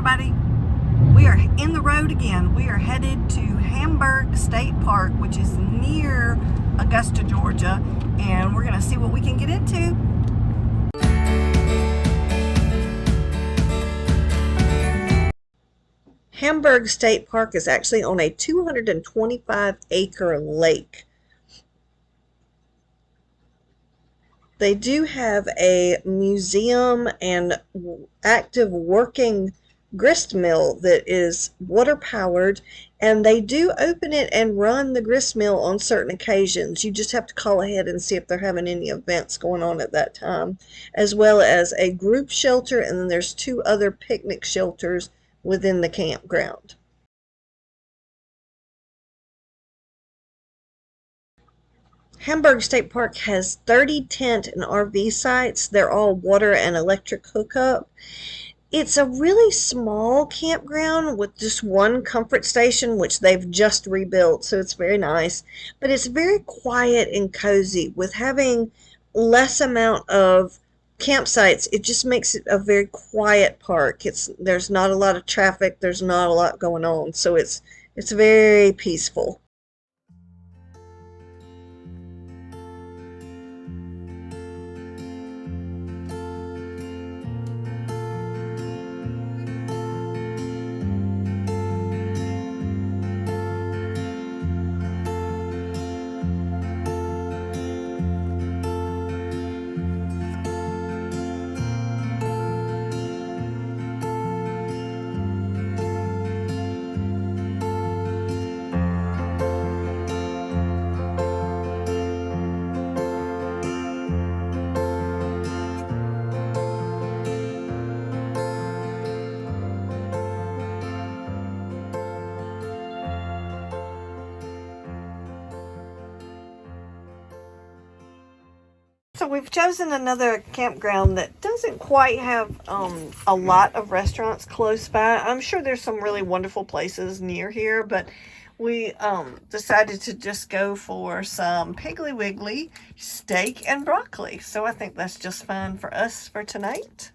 everybody. We are in the road again. We are headed to Hamburg State Park, which is near Augusta, Georgia, and we're going to see what we can get into. Hamburg State Park is actually on a 225-acre lake. They do have a museum and active working gristmill that is water powered, and they do open it and run the gristmill on certain occasions. You just have to call ahead and see if they're having any events going on at that time, as well as a group shelter, and then there's 2 other picnic shelters within the campground. Hamburg State Park has 30 tent and RV sites. They're all water and electric hookup. It's a really small campground with just one comfort station, which they've just rebuilt, so it's very nice. But it's very quiet and cozy. With having less amount of campsites, it just makes it a very quiet park. There's not a lot of traffic, there's not a lot going on, so it's very peaceful. So we've chosen another campground that doesn't quite have a lot of restaurants close by. I'm sure there's some really wonderful places near here, but we decided to just go for some Piggly Wiggly steak and broccoli. So I think that's just fine for us for tonight.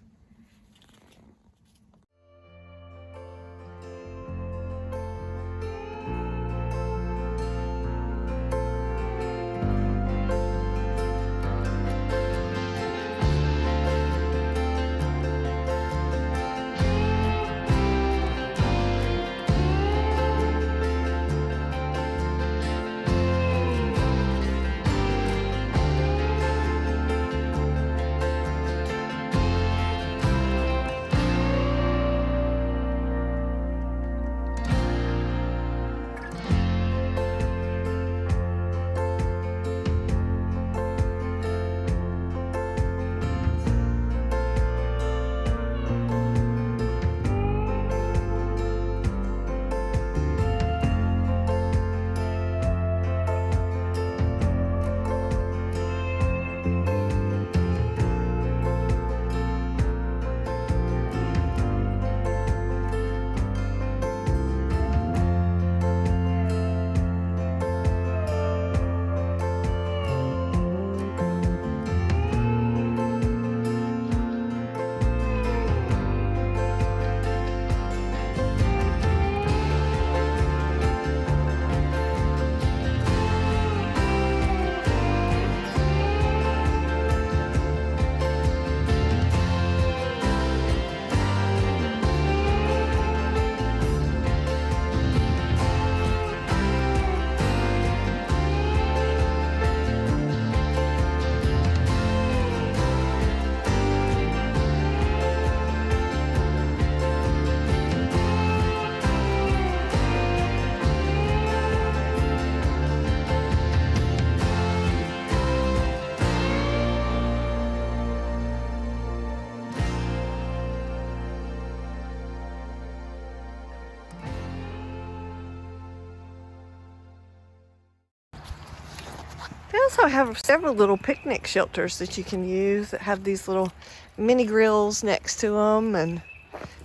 They also have several little picnic shelters that you can use that have these little mini grills next to them, and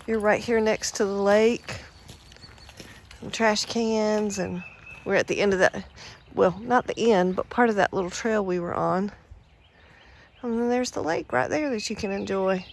you're right here next to the lake. Some trash cans, and we're at the end of that, well, not the end, but part of that little trail we were on. And then there's the lake right there that you can enjoy.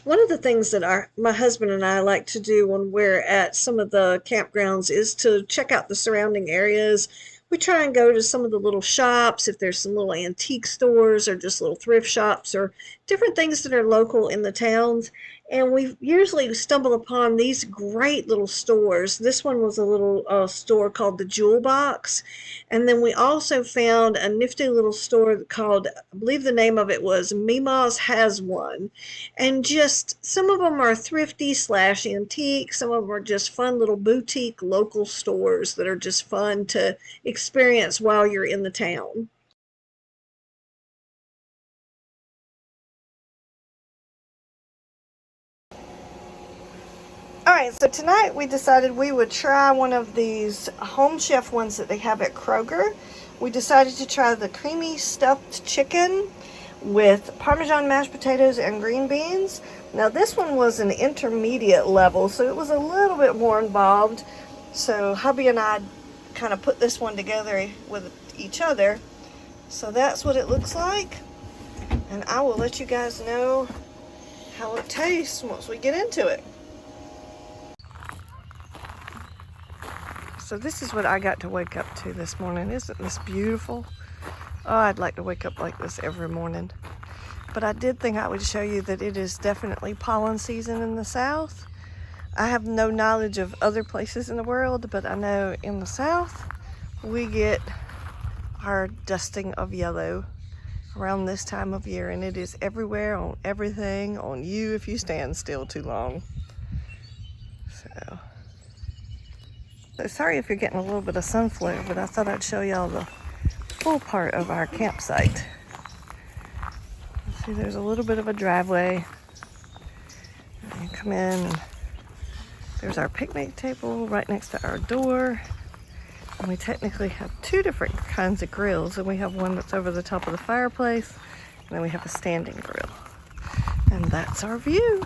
One of the things that my husband and I like to do when we're at some of the campgrounds is to check out the surrounding areas. We try and go to some of the little shops, if there's some little antique stores or just little thrift shops or different things that are local in the towns. And we usually stumble upon these great little stores. This one was a little store called the Jewel Box. And then we also found a nifty little store called, I believe the name of it was Mima's Has One. And just some of them are thrifty slash antique. Some of them are just fun little boutique local stores that are just fun to experience while you're in the town. Alright, so tonight we decided we would try one of these home chef ones that they have at Kroger. We decided to try the creamy stuffed chicken with Parmesan mashed potatoes and green beans. Now this one was an intermediate level, so it was a little bit more involved. So hubby and I kind of put this one together with each other. So that's what it looks like. And I will let you guys know how it tastes once we get into it. So this is what I got to wake up to this morning. Isn't this beautiful? Oh, I'd like to wake up like this every morning. But I did think I would show you that it is definitely pollen season in the south. I have no knowledge of other places in the world, but I know in the south we get our dusting of yellow around this time of year, and it is everywhere, on everything, on you if you stand still too long. So sorry if you're getting a little bit of sun flare, but I thought I'd show y'all the full part of our campsite. See, there's a little bit of a driveway. You come in, and there's our picnic table right next to our door. And we technically have two different kinds of grills, and we have one that's over the top of the fireplace, and then we have a standing grill. And that's our view.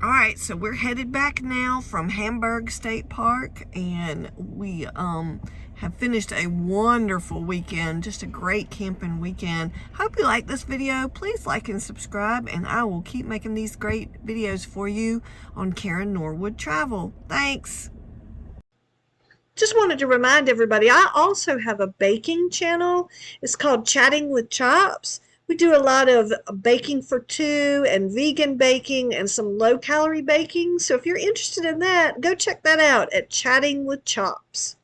All right, so we're headed back now from Hamburg State Park, and we have finished a wonderful weekend, just a great camping weekend. Hope you like this video. Please like and subscribe, and I will keep making these great videos for you on Karen Norwood Travel. Thanks. Just wanted to remind everybody, I also have a baking channel. It's called Chatting with Chops. We do a lot of baking for two and vegan baking and some low-calorie baking. So if you're interested in that, go check that out at Chatting with Chops.